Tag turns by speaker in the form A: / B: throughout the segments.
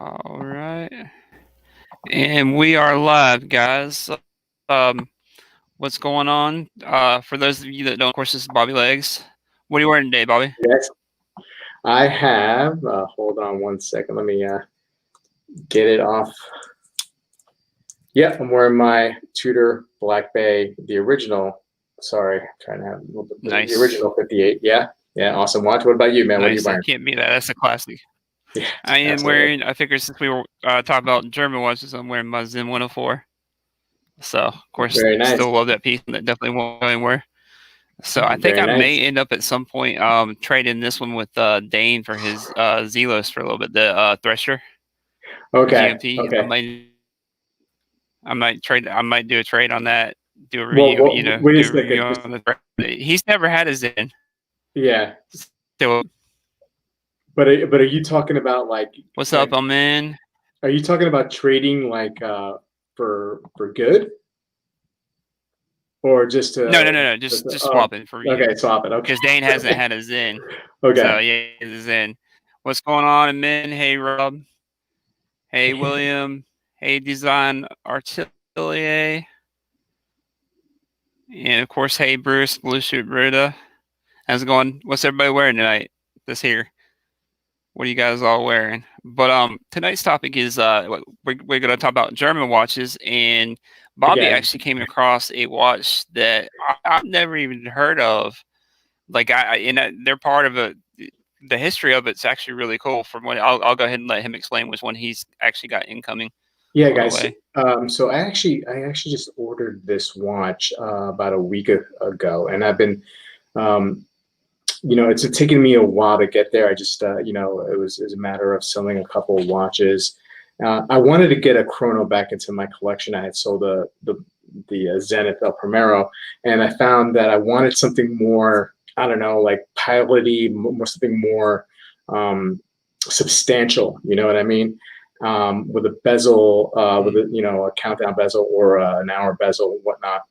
A: All right. And we are live, guys. Um, what's going on? For those of you that don't, of course, this is Bobby Legs. What are you wearing today, Bobby?
B: Yes, I have. Hold on one second. Let me get it off. Yeah, I'm wearing my Tudor Black Bay, the original. Sorry, I'm trying to have a little bit.
A: Nice.
B: The original 58. Yeah, awesome watch. What about you, man?
A: Nice.
B: What are you wearing?
A: I can't beat that. That's a classic.
B: Yeah,
A: I am
B: absolutely.
A: wearing, I figured since we were talking about German watches, I'm wearing my Zen 104. So, of course,
B: Very nice.
A: still love that piece. That definitely won't go anywhere. So I think
B: Very
A: I
B: nice.
A: may end up at some point trading this one with Dane for his Zelos for a little bit, the Thresher.
B: Okay.
A: GMT.
B: Okay.
A: I might trade. I might do a trade on that. Do a review.
B: Well, wait a
A: do a review
B: second.
A: on the. He's never had a Zen.
B: Yeah.
A: So,
B: but are you talking about like?
A: What's up, I'm in?
B: Are you talking about trading like for good? Or just
A: No. Just swapping for you.
B: Okay, swapping. Okay.
A: Because Dane hasn't had a Zen.
B: Okay.
A: So yeah, he's a Zen. What's going on, men? Hey, Rob. Hey, William. Hey, Design Artelier. And of course, hey, Bruce, Blue Suit Ruda. How's it going? What's everybody wearing tonight? This here. What are you guys all wearing? But tonight's topic is we're going to talk about German watches, and Bobby actually came across a watch that I've never even heard of. Like they're part of it. The history of it's actually really cool. From what I'll go ahead and let him explain which one he's actually got incoming.
B: Yeah, guys. So I actually just ordered this watch about a week ago, and I've been, it's taken me a while to get there. I just, it was a matter of selling a couple of watches. I wanted to get a chrono back into my collection. I had sold the Zenith El Primero, and I found that I wanted something more, I don't know, like piloty, something more substantial. You know what I mean? With a bezel, with a countdown bezel or an hour bezel and whatnot.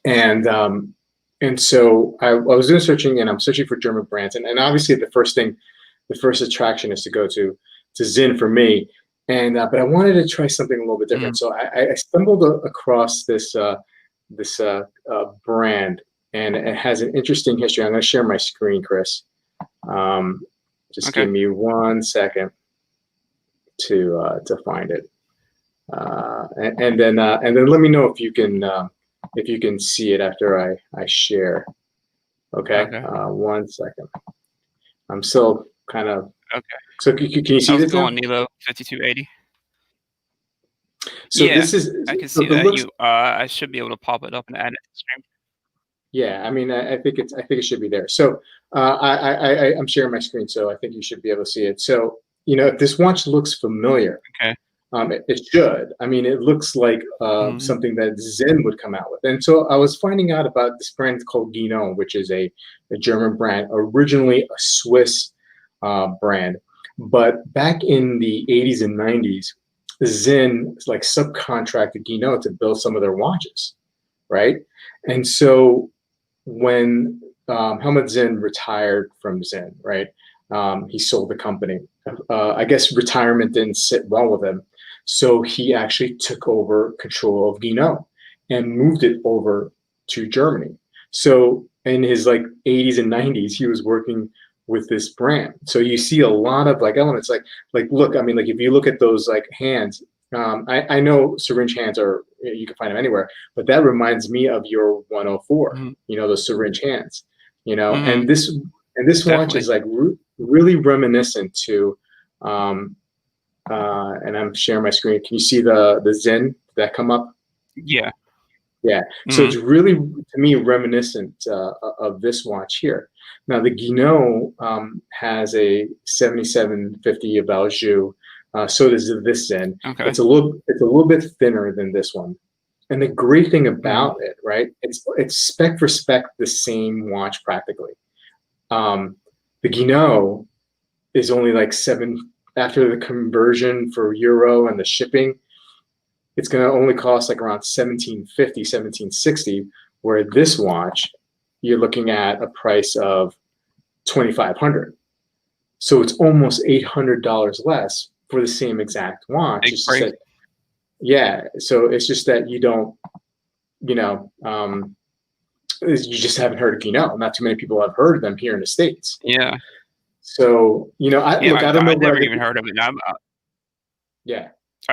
B: And so I was doing searching, and I'm searching for German brands. And obviously the first attraction is to go to Zinn for me. And but I wanted to try something a little bit different. So I stumbled across this brand, and it has an interesting history. I'm going to share my screen, Chris. Just give me 1 second to find it, and then let me know if you can see it after I share. Okay. 1 second. I'm still kind of So can you see this now?
A: Nelo 5280.
B: So yeah, this is.
A: I can see that. I should be able to pop it up and add it to the stream.
B: Yeah, I mean, I think it should be there. So I'm sharing my screen, so I think you should be able to see it. So if this watch looks familiar, it should. I mean, it looks like something that Zen would come out with. And so I was finding out about this brand called Guinot, which is a German brand, originally a Swiss brand. But back in the 80s and 90s, Zen like subcontracted Guinot to build some of their watches, right? And so when Helmut Zinn retired from Zen, right, he sold the company. I guess retirement didn't sit well with him. So he actually took over control of Guinot and moved it over to Germany. So in his like 80s and 90s, he was working with this brand. So you see a lot of like elements, like look, I mean, like if you look at those like hands, I know syringe hands are, you can find them anywhere, but that reminds me of your 104, those syringe hands, and this watch is like really reminiscent to, and I'm sharing my screen. Can you see the Zen that come up?
A: Yeah.
B: Yeah. So it's really, to me, reminiscent of this watch here. Now the Guinot has a 7750 Valjoux. So does this Zen. It's a little bit thinner than this one. And the great thing about it, right? It's spec for spec the same watch practically. The Guinot is only like after the conversion for euro and the shipping, it's going to only cost like around 1750, 1760, where this watch, you're looking at a price of 2,500. So it's almost $800 less for the same exact watch.
A: Big
B: It's just
A: break.
B: that, yeah. So it's just that you don't, you know, you just haven't heard of Guinot. Not too many people have heard of them here in the States.
A: Yeah.
B: So, you know, I don't know
A: I
B: where
A: never even heard of it.
B: yeah.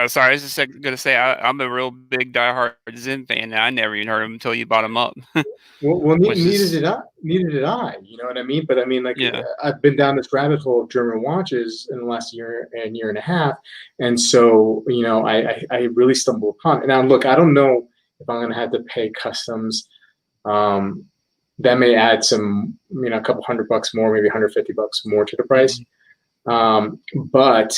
A: Sorry, I was just gonna say I'm a real big diehard Zen fan, and I never even heard of him until you brought him up,
B: Well,
A: which
B: neither
A: is
B: did I. Neither did I. You know what I mean? But I mean, like,
A: yeah.
B: I've been down this rabbit hole of German watches in the last year and a half, and so you know, I really stumbled upon it. Now, look, I don't know if I'm going to have to pay customs. Um, that may add some, you know, a couple $100 more, maybe $150 more to the price. But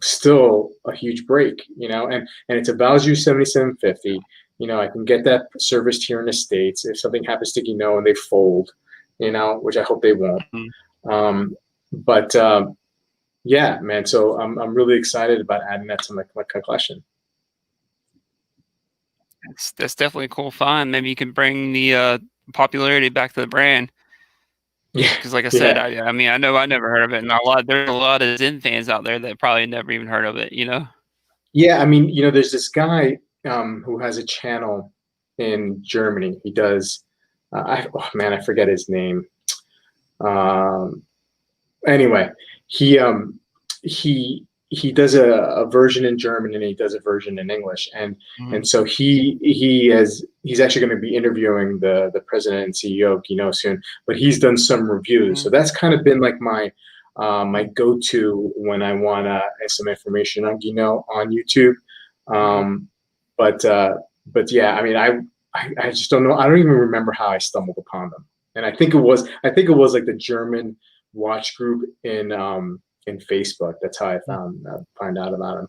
B: still a huge break, you know, and it's a Value 7750. You know, I can get that serviced here in the States. If something happens to Guinot and they fold, you know, which I hope they won't. But yeah, man. So I'm really excited about adding that to my collection.
A: That's definitely a cool find. Maybe you can bring the popularity back to the brand.
B: Yeah,
A: Because, like I said,
B: yeah,
A: I mean, I know I never heard of it, and there's a lot of Zen fans out there that probably never even heard of it. You know?
B: yeah. I mean, you know, there's this guy who has a channel in Germany. He does. Oh man, I forget his name. Um, anyway, he um he does a version in German and he does a version in English, and so he's actually going to be interviewing the president and CEO of Guinot soon, but he's done some reviews, so that's kind of been like my my go-to when I want some information on Guinot on YouTube. But yeah, I mean, I just don't know. I don't even remember how I stumbled upon them, and I think it was like the German watch group in Facebook. That's how I find out about him.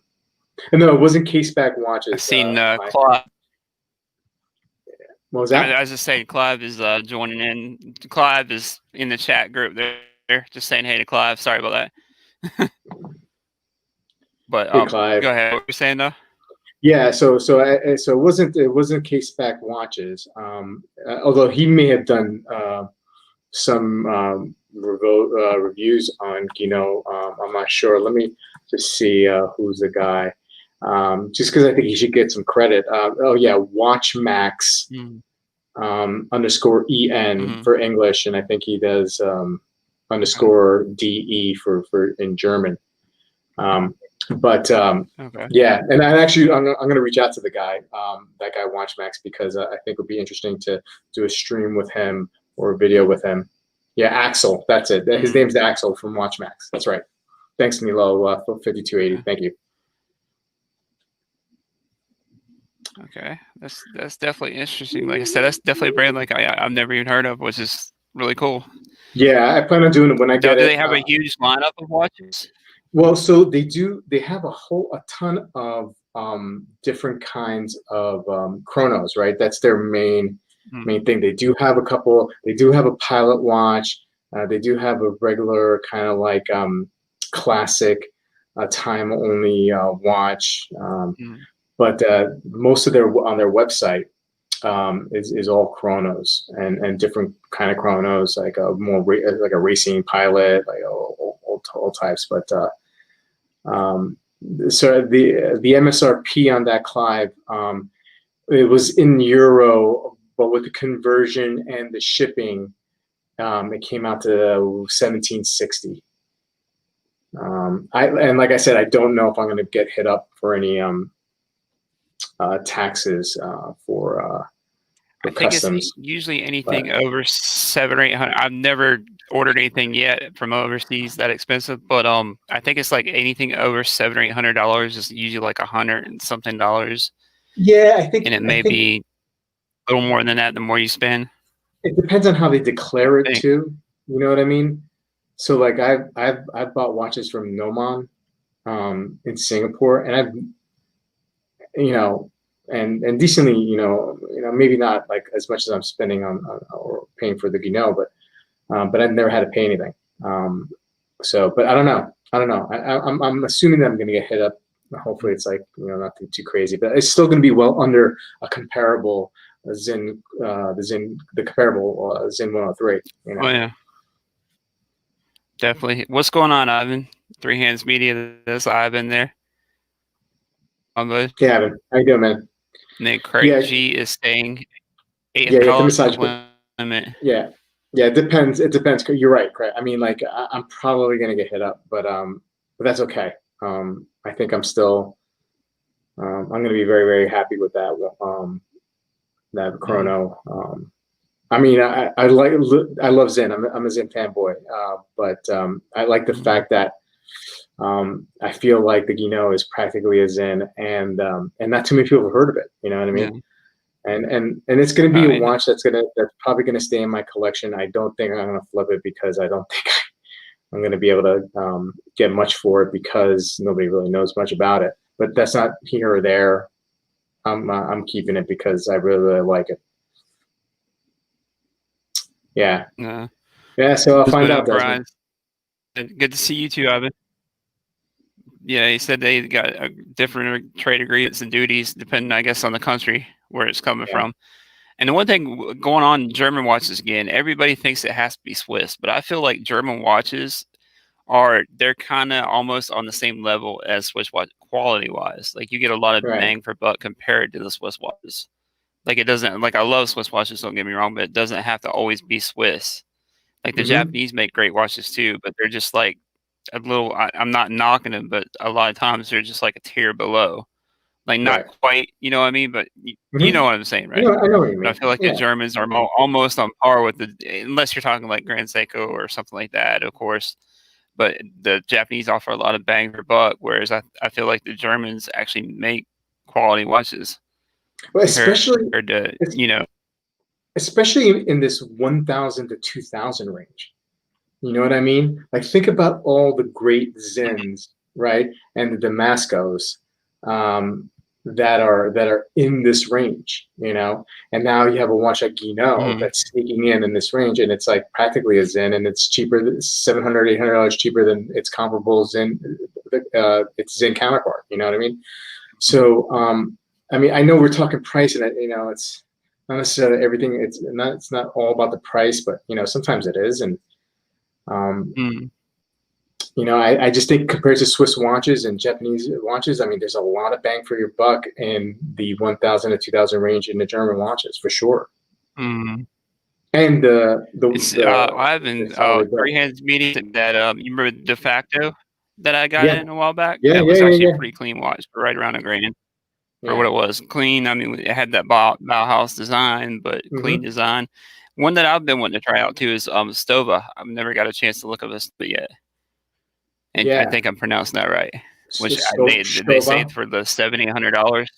B: And no, it wasn't Caseback Watches.
A: I've seen Clive.
B: What was that?
A: I was just saying, Clive is joining in. Clive is in the chat group there. Just saying hey to Clive. Sorry about that. But
B: Hey, Clive.
A: go ahead. What were you saying though?
B: Yeah, so it wasn't Caseback Watches. Although he may have done some reviews on Guinot. I'm not sure. Let me just see who's the guy. Just because I think he should get some credit. Oh yeah, WatchMax underscore EN for English, and I think he does underscore DE for in German. But yeah, and I'm going to reach out to the guy, that guy WatchMax, because I think it would be interesting to do a stream with him or a video with him. Yeah, Axel, that's it. His name's Axel from WatchMax. That's right. Thanks, Nelo, for 5280. Thank you.
A: Okay, that's definitely interesting. Like I said, that's definitely a brand like I've never even heard of, which is really cool.
B: Yeah, I plan on doing it when I get it.
A: Do they have a huge lineup of watches?
B: Well, so they do. They have a ton of different kinds of chronos, right? That's their main thing. They do have a couple. They do have a pilot watch. They do have a regular kind of like classic time only watch. But most of on their website is all chronos and different kind of chronos, like a more like a racing pilot, like all types. But so the MSRP on that Clive, it was in euro, but with the conversion and the shipping, it came out to 1760. And like I said, I don't know if I'm going to get hit up for any taxes for
A: I think
B: customs.
A: it's usually anything over 700 or 800. I've never ordered anything yet from overseas that expensive, but I think it's like anything over $700 or $800 is usually like $100 and something dollars.
B: Yeah, I think,
A: and it may be a little more than that the more you spend.
B: It depends on how they declare it too. You know what I mean? So like I've bought watches from Nomon in Singapore, and I've, you know, and decently, you know, maybe not like as much as I'm spending on or paying for the Guinot, but I've never had to pay anything. So, but I don't know. I'm assuming that I'm going to get hit up. Hopefully, it's like, you know, not too crazy, but it's still going to be well under a comparable Zen, the comparable Zen 103. You know?
A: Oh yeah, definitely. What's going on, Ivan? Three Hands Media. That's I've been there.
B: Yeah, Evan. How you doing, man?
A: And then Craig
B: Yeah,
A: G is staying
B: yeah, you have to
A: $800
B: massage, but
A: limit.
B: yeah, yeah, it depends. It depends. You're right, Craig. I mean, like, I'm probably gonna get hit up, but that's okay. I think I'm still, I'm gonna be very, very happy with that chrono. I mean, I love Zen. I'm a Zen fanboy, but I like the fact that I feel like the Gino is practically a Zen, and not too many people have heard of it. You know what I mean?
A: Yeah.
B: And it's going to be a
A: Yeah.
B: watch that's probably going to stay in my collection. I don't think I'm going to flip it because I don't think I'm going to be able to get much for it because nobody really knows much about it. But that's not here or there. I'm keeping it because I really, really like it. Yeah.
A: Yeah.
B: Yeah. So I'll find
A: Desmond
B: out, Desmond.
A: OBrien. Good to see you too, Ivan. Yeah, he said they got different trade agreements and duties depending, I guess, on the country where it's coming
B: Yeah.
A: from. And the one thing going on in German watches again, everybody thinks it has to be Swiss, but I feel like German watches they're kind of almost on the same level as Swiss watch quality wise. Like you get a lot of
B: Right.
A: bang for buck compared to the Swiss watches. Like it doesn't like I love Swiss watches, don't get me wrong, but it doesn't have to always be Swiss. Like the
B: Mm-hmm.
A: Japanese make great watches too, but they're just like a little. I'm not knocking them, but a lot of times they're just like a tier below. Like not
B: Right.
A: quite, you know what I mean? But you
B: Mm-hmm.
A: know what I'm saying,
B: I
A: right?
B: know. I know what you
A: But I
B: mean.
A: feel like the
B: Yeah.
A: Germans are almost on par with unless you're talking like Grand Seiko or something like that, of course. But the Japanese offer a lot of bang for buck, whereas I feel like the Germans actually make quality watches
B: Well,
A: compared
B: especially
A: to,
B: especially in this 1,000 to 2,000 range. You know what I mean? Like, think about all the great Zens, right, and the Damascos that are in this range. You know, and now you have a watch like Guinot
A: mm-hmm.
B: that's sneaking in this range, and it's like practically a Zen, and it's cheaper, $700, $800 cheaper than its comparable Zen, its Zen counterpart. You know what I mean? So, I mean, I know we're talking price, and it's not necessarily everything. It's not all about the price, but sometimes it is, and um,
A: Mm-hmm.
B: I just think compared to Swiss watches and Japanese watches, I mean, there's a lot of bang for your buck in the 1,000 to 2,000 range in the German watches for sure.
A: Mm-hmm.
B: And
A: It's I've
B: the
A: been
B: solid build.
A: three hands meeting that you remember de facto that I got
B: Yeah,
A: in a while back.
B: yeah,
A: That
B: yeah,
A: was
B: yeah,
A: actually a
B: yeah,
A: pretty clean watch for right around $1,000 for what
B: yeah.
A: it was. Clean. I mean, it had that Bauhaus design, but clean
B: Hmm.
A: design. One that I've been wanting to try out too is Stova. I've never got a chance to look up this yet, and I
B: Yeah.
A: think I'm pronouncing that right. Which they say
B: Stova.
A: for the $7,800.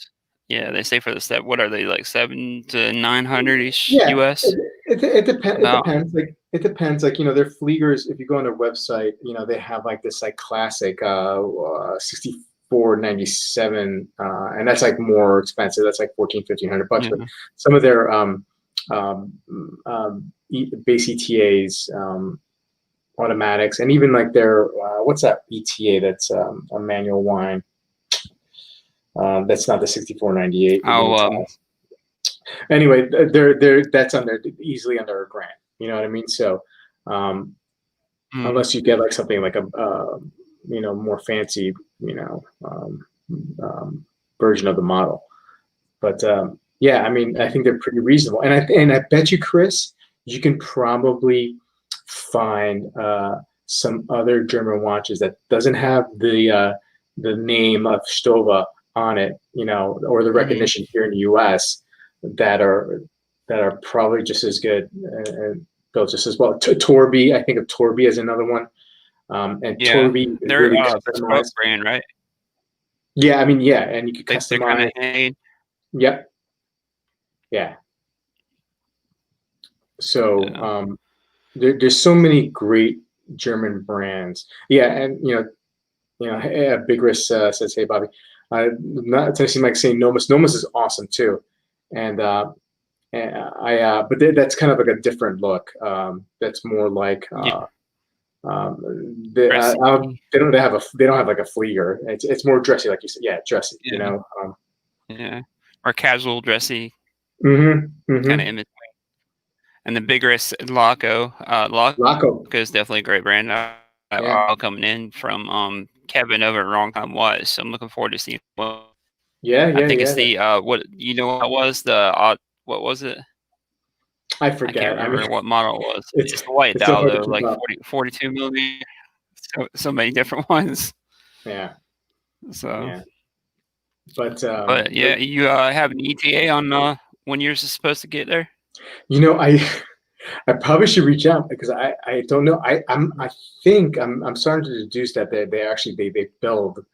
A: Yeah, they say for the step. What are they like 7 to 900 ish
B: Yeah,
A: US?
B: it depends. It
A: About.
B: depends. Like it depends. Like their Fliegers. If you go on their website, they have like this like classic 6497, and that's like more expensive. That's like 1,400, 1,500 bucks. But
A: Yeah.
B: some of their um, base ETAs, automatics, and even like their what's that ETA? That's a manual wine. That's not the 6498. The
A: I'll
B: Unitas. Anyway, they're that's under easily under $1,000. You know what I mean? So
A: mm,
B: unless you get like something like a more fancy version of the model, but yeah, I mean, I think they're pretty reasonable, and I bet you, Chris, you can probably find some other German watches that doesn't have the name of Stova on it, or the
A: mhm.
B: recognition here in the U.S. that are probably just as good and built just as well. Torby, I think of Torby as another one, and
A: Yeah,
B: Torby is
A: they're
B: really
A: bespoke
B: customized.
A: brand, right?
B: Yeah, I mean, yeah, and you could
A: They're kind
B: customize.
A: of handmade.
B: Yep, yeah. So
A: Yeah.
B: there's so many great German brands. Yeah, and Big Wrist says, "Hey, Bobby, not Tennessee Mike saying Nomus. Nomus is awesome too, and but that's kind of like a different look. That's more like
A: Yeah,
B: they don't have like a Flieger. It's more dressy, like you said. Yeah, dressy.
A: yeah, yeah. Or casual dressy
B: Mm-hmm,
A: kind of
B: mm-hmm.
A: image. And the Big Wrist Laco, Laco
B: Laco.
A: is definitely a great brand. all coming in from Kevin over at Wrong Time Was. So I'm looking forward to seeing what. I think it's the what what was the what was it?
B: I
A: I can't
B: forget.
A: remember what model it was.
B: It's
A: It's the white
B: so
A: dial
B: hard to
A: though,
B: keep
A: like
B: up.
A: 42 millimeter. So many different ones.
B: Yeah.
A: So.
B: Yeah. But
A: yeah, you have an ETA on when you're supposed to get there?
B: I probably should reach out because I don't know. I think I'm starting to deduce that they actually they build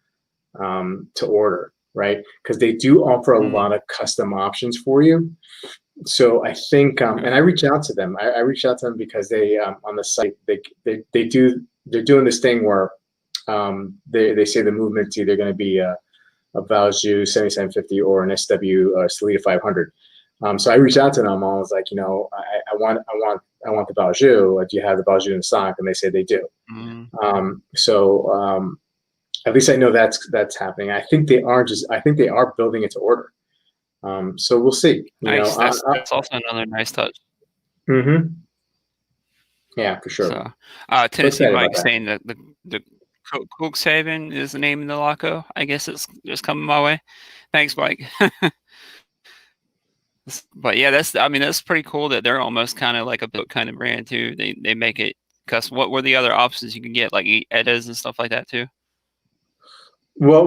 B: to order, right? Because they do offer a lot of custom options for you. So I think and I reach out to them. I reach out to them because they on the site they're doing this thing where they say the movement's either going to be a Valjoux 7750 or an SW Salida 500. So I reached out to them. I was like, I want the Valjoux. Do you have the Valjoux in stock? And they say they do. So at least I know that's happening. I think they are building it to order. So we'll see.
A: Nice. That's also another nice touch.
B: Mm-hmm. Yeah, for sure.
A: So, Tennessee Mike saying that the Cuxhaven is the name of the Laco. I guess it's just coming my way. Thanks, Mike. But yeah, that's pretty cool that they're almost kind of like a built kind of brand too. They make it custom. What were the other options you can get, like Eddas and stuff like that too?
B: Well,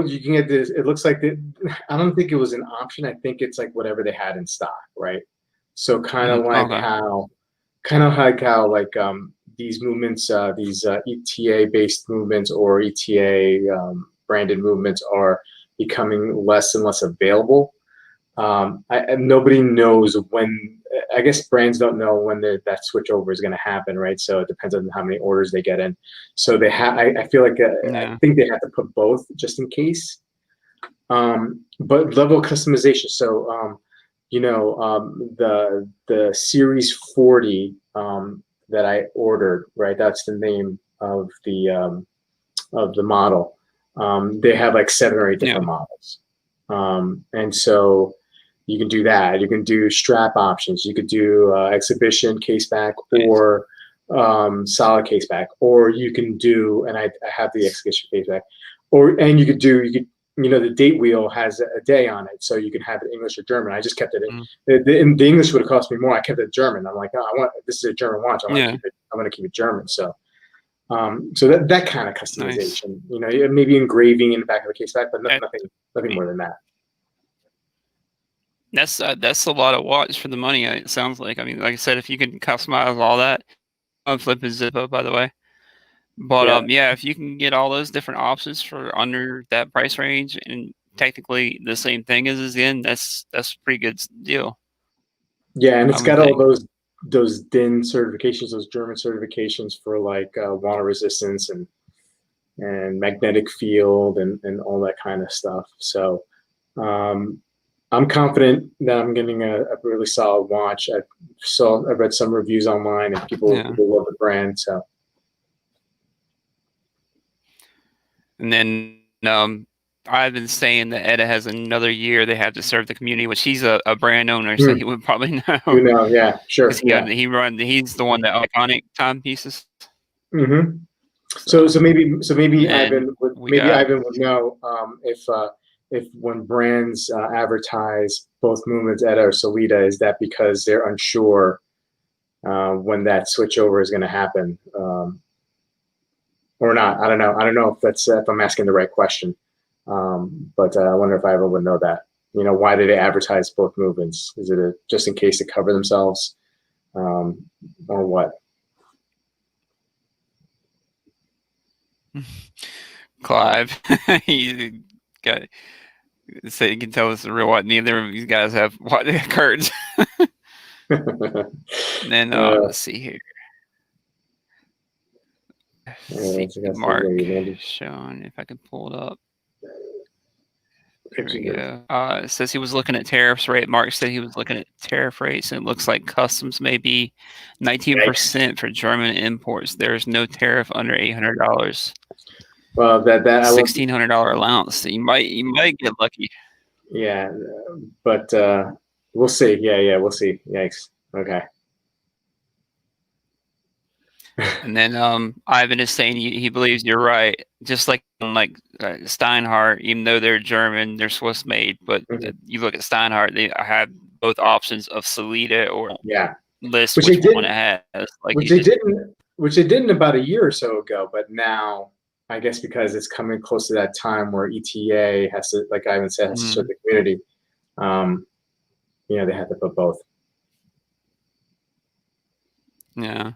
B: you can get this. It looks like I don't think it was an option. I think it's like whatever they had in stock, right? So kind of like how these movements, these ETA based movements or ETA branded movements are becoming less and less available. Nobody knows when. I guess brands don't know when that switchover is going to happen, right? So it depends on how many orders they get in. So they have. I feel like I think they have to put both just in case. But level of customization. So the Series 40 that I ordered, right? That's the name of the model. They have like 7 or 8 different models, and so you can do that. You can do strap options. You could do exhibition caseback or solid caseback, or you can do, and I have the exhibition caseback, and you could the date wheel has a day on it, so you can have it English or German. I just kept it in. The English would have cost me more. I kept it German. I'm like, oh, this is a German watch. I want to keep it German. So, so that kind of customization, maybe engraving in the back of the caseback, but nothing more than that.
A: That's a lot of watch for the money. It sounds like. I mean, like I said, if you can customize all that, I'm Flippin Zippo, by the way. But yeah, if you can get all those different options for under that price range and technically the same thing as is in, that's a pretty good deal.
B: Yeah, and it's got all those DIN certifications, those German certifications for like water resistance and magnetic field and all that kind of stuff. So I'm confident that I'm getting a really solid watch. I've read some reviews online and people love the brand. So.
A: And then I've been saying that Edda has another year they have to serve the community, which he's a brand owner, so he would probably know.
B: Yeah, sure.
A: He's the one that iconic timepieces.
B: Mm-hmm. So maybe Ivan would know if when brands advertise both movements, Edda or Salida, is that because they're unsure when that switchover is going to happen or not? I don't know. I don't know if I'm asking the right question, but I wonder if Ivan would know that. Why do they advertise both movements? Is it just in case to cover themselves, or what?
A: Clive, he got. So you can tell us the real what. Neither of these guys have what cards. And then let's see here. Mark Sean, if I can pull it up. There we go. It says he was looking at tariffs rate. Mark said he was looking at tariff rates, and it looks like customs may be 19% for German imports. There's no tariff under $800.
B: Well, that
A: $1,600 allowance. So you might get lucky.
B: Yeah, but we'll see. Yeah, we'll see. Yikes. Okay.
A: And then Ivan is saying he believes you're right. Just like Steinhardt, even though they're German, they're Swiss made. But you look at Steinhardt, they have both options of Salida or list which one it has.
B: Which they didn't about a year or so ago, but now I guess because it's coming close to that time where ETA has to, like Ivan said, has to serve the community. They had to put both.
A: Yeah.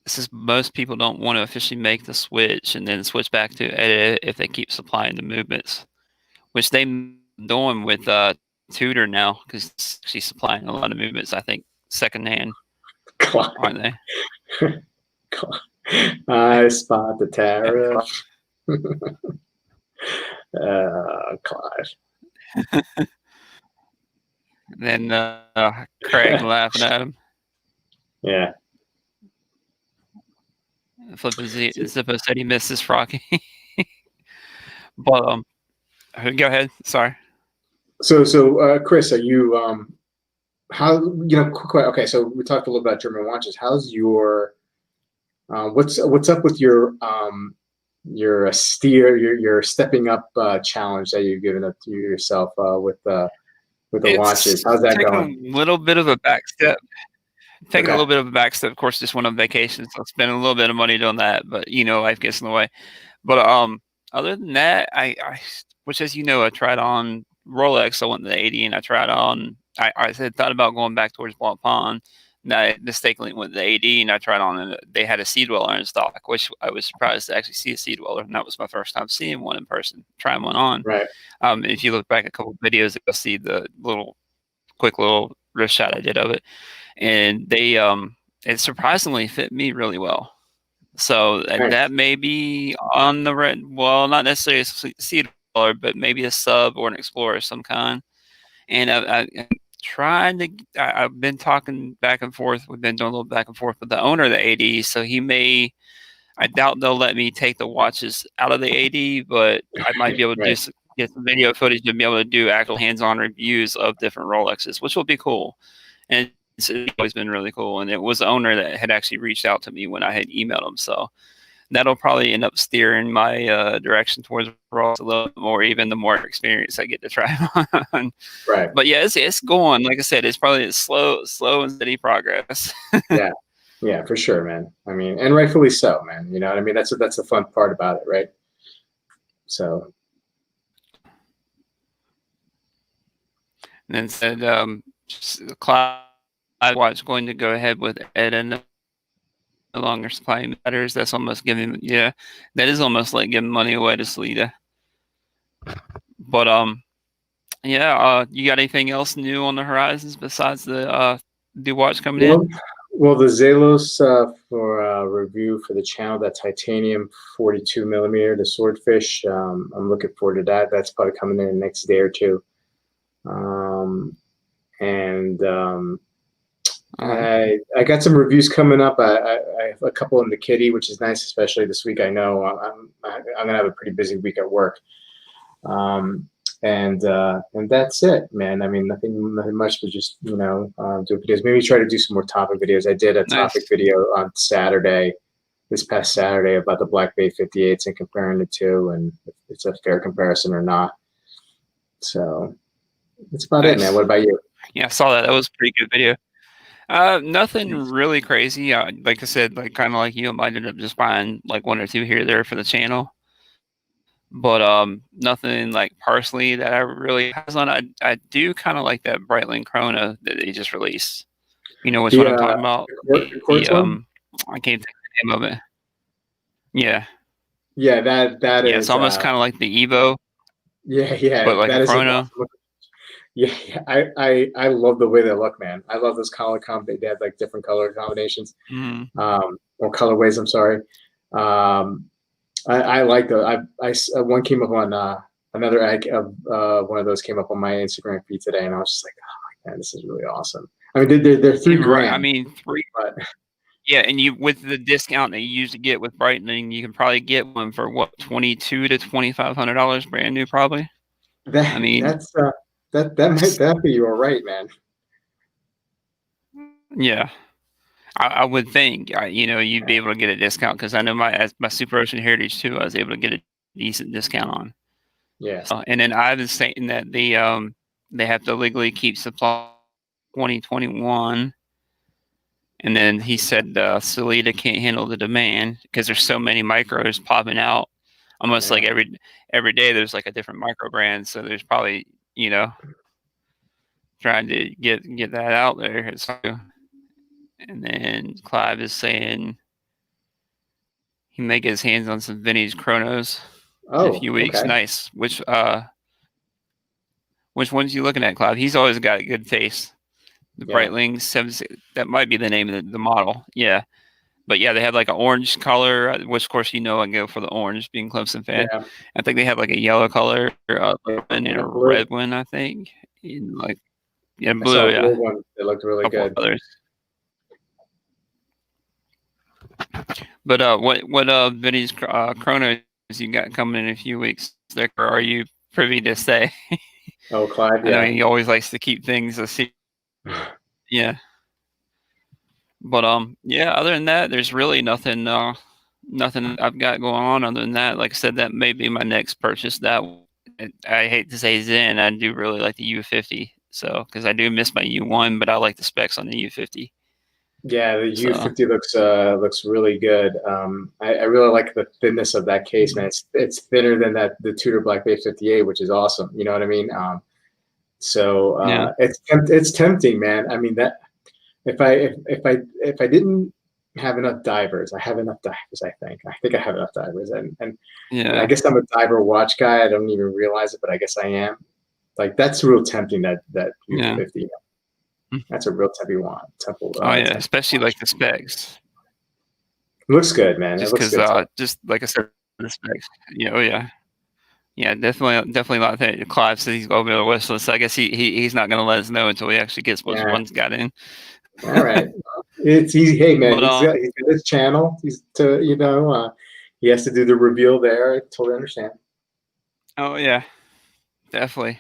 A: This is most people don't want to officially make the switch and then switch back to edit if they keep supplying the movements, which they're doing with Tudor now because she's supplying a lot of movements, I think, secondhand. Aren't they?
B: I spot the tariff. Clive.
A: Then Craig laughing at him.
B: Yeah.
A: Flippin Zippo said he missed his frocking. But go ahead. Sorry.
B: So Chris, are you okay, so we talked a little about German watches. How's your what's up with your stepping up challenge that you've given up to yourself with the watches? How's that going?
A: A little bit of a back step. Taking a little bit of a back step. Of course, just went on vacation, so spending a little bit of money doing that. But life gets in the way. But other than that, I which as you know, I tried on Rolex. I went to the 80, and I tried on. I thought about going back towards Blancpain. And I mistakenly went to the 80, and I tried on, and they had a Sea Dweller in stock, which I was surprised to actually see a Sea Dweller, and that was my first time seeing one in person, trying one on.
B: Right.
A: If you look back a couple of videos, you'll see the quick little wrist shot I did of it, and they it surprisingly fit me really well. So that may be on the red. Well, not necessarily a Sea Dweller, but maybe a sub or an Explorer of some kind. And I'm trying to. I've been talking back and forth. We've been doing a little back and forth with the owner of the 80, so he may. I doubt they'll let me take the watches out of the 80, but I might be able to get some video footage to be able to do actual hands-on reviews of different Rolexes, which will be cool. And it's always been really cool. And it was the owner that had actually reached out to me when I had emailed him. So that'll probably end up steering my direction towards Rolex a little bit more, even the more experience I get to try on.
B: Right.
A: But yeah, it's going. Like I said, it's probably slow and steady progress.
B: Yeah, for sure, man. I mean, and rightfully so, man. You know what I mean? That's the fun part about it, right? So.
A: And then said, Cloud Watch going to go ahead with Ed and no longer supplying batteries. That's almost giving, that is almost like giving money away to Salida. But you got anything else new on the horizons besides the watch coming in?
B: Well, the Zelos for review for the channel, that titanium 42 millimeter, the swordfish. I'm looking forward to that. That's probably coming in the next day or two. I got some reviews coming up. I have a couple in the kitty, which is nice, especially this week. I know I'm gonna have a pretty busy week at work. And that's it, man. I mean, nothing much, but just do videos. Maybe try to do some more topic videos. I did a topic video on this past Saturday, about the Black Bay 58s and comparing the two, and if it's a fair comparison or not. So that's about it, man. What about you?
A: Yeah, I saw that. That was a pretty good video. Nothing really crazy. Like I said, kind of like you, I might end up just buying like one or two here or there for the channel. But nothing like personally that I really has on. I do kind of like that Breitling Chrono that they just released. You know which one I'm talking about? I can't think of the name of it. Yeah.
B: Yeah, that is.
A: It's almost kind of like the Evo.
B: Yeah.
A: But like a Chrono.
B: Yeah, I love the way they look, man. I love those color they have like different color combinations, or colorways. I'm sorry. I like those. One came up on another egg of one of those came up on my Instagram feed today, and I was just like, oh my god, this is really awesome. I mean, they're $3,000.
A: I mean, but yeah, and you with the discount that you usually get with Breitling, you can probably get one for what, $2,200 to $2,500 brand new, probably.
B: I mean, that might be all right, man.
A: Yeah. I would think, you'd be able to get a discount because I know my Super Ocean Heritage 2, I was able to get a decent discount on.
B: Yeah.
A: So, and then I was saying that they have to legally keep supply 2021. And then he said Salida can't handle the demand because there's so many micros popping out. Almost like every day there's like a different micro brand. So there's probably, trying to get that out there. So, and then Clive is saying he may get his hands on some vintage chronos in a few weeks.
B: Okay.
A: Nice. Which ones you looking at, Clive? He's always got a good face. The Breitling 7, that might be the name of the model. Yeah. But yeah, they had like an orange color, which of course I go for the orange, being Clemson fan.
B: Yeah.
A: I think they had like a yellow color, and a red one. I think, in like blue.
B: I saw a blue one. It looked really good.
A: Others. But what vintage chronos you got coming in a few weeks? Or are you privy to say?
B: Oh, Clive. Yeah.
A: I know he always likes to keep things a secret. Yeah. But yeah. Other than that, there's really nothing I've got going on other than that. Like I said, that may be my next purchase. That I hate to say Zen. I do really like the U50. So because I do miss my U1, but I like the specs on the U50.
B: Yeah, the U50 looks really good. I really like the thinness of that case, man. It's thinner than the Tudor Black Bay 58, which is awesome. You know what I mean? It's tempting, man. I mean that if I didn't have enough divers, I have enough divers. I think I have enough divers, and I guess I'm a diver watch guy. I don't even realize it, but I guess I am. Like that's real tempting. That U50. Yeah. That's a real tempting one.
A: Especially like the specs.
B: It looks good, man.
A: Just because, just like I said, the specs. Yeah, definitely not that. Clive says he's going to the wish list. I guess he's not going to let us know until he actually gets which ones got in.
B: All right, it's easy. Hey, man, he's got his channel. He's he has to do the reveal there. I totally understand.
A: Oh yeah, definitely.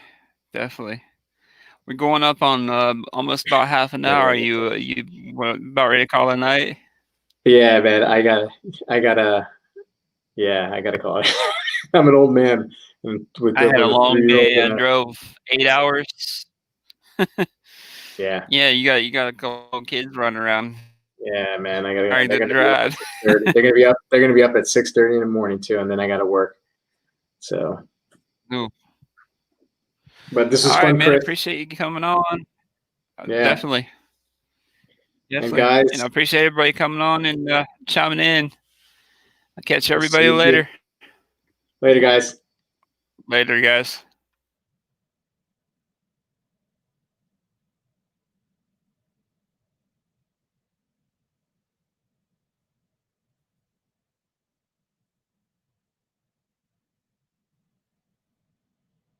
A: We're going up on almost about half an hour. Are you about ready to call it a night?
B: Yeah, man. I gotta call it. I'm an old man.
A: I had a long day. I drove 8 hours.
B: Yeah.
A: Yeah, you got a couple kids running around.
B: Yeah, man.
A: They're gonna drive.
B: They're gonna be up at 6:30 in the morning too, and then I gotta work. So.
A: Ooh.
B: But this is
A: all
B: fun,
A: right, man.
B: Chris.
A: Appreciate you coming on.
B: Yeah.
A: Definitely.
B: And guys,
A: I appreciate everybody coming on and chiming in. I'll catch everybody later.
B: Later, guys.
A: Later, guys.